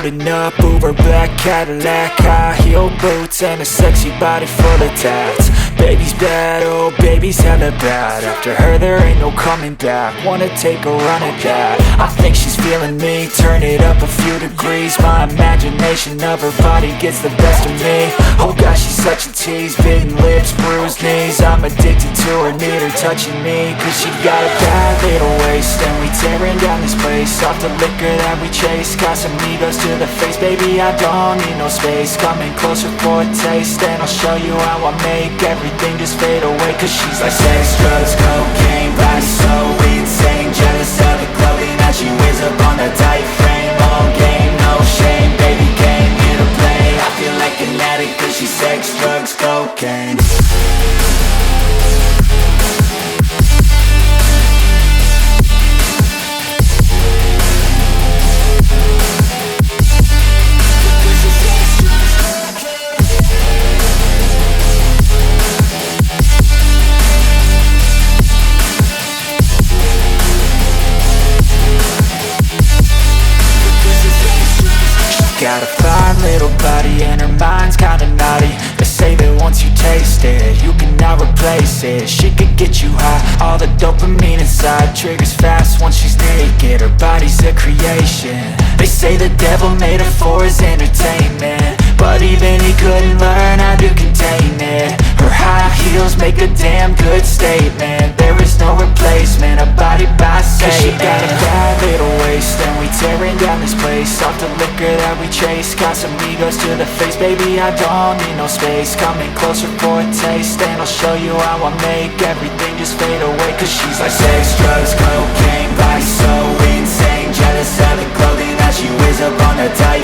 Loading up Uber black Cadillac, high heel boots, and a sexy body full of tats. Baby's bad, oh baby's hella bad. After her there ain't no coming back. Wanna take a run at that. I think she's feeling me, turn it up a few degrees. My imagination of her body gets the best of me. Oh gosh, she's such a tease, bitten lips, bruised knees. I'm addicted to her, need her touching me, cause she got a bad little waist. And we tearing down this place, off the liquor that we chase. Casamigos to the face, baby I don't need no space. Coming closer for a taste, and I'll show you how I make everything just fade away. Cause she's like sex, drugs, cocaine, body so insane. Jealous of the clothing that she wears up on a tight frame. All game, no shame, baby came here to play. I feel like an addict cause she's sex, drugs, cocaine. Got a fine little body and her mind's kinda naughty. They say that once you taste it, you cannot replace it. She could get you high, all the dopamine inside triggers fast once she's naked. Her body's a creation. They say the devil made her for his entertainment, but even he couldn't learn how to contain it. Her high heels make a damn good statement. There is no replacement, a body by Satan. Cause she got a bad little waist, and we tearing down this place. Off the liquor that we chase, Casamigos to the face. Baby I don't need no space, coming closer for a taste. And I'll show you how I make everything just fade away. Cause she's like sex, drugs, cocaine, body so insane. Jealous of the clothing that she wears up on her tight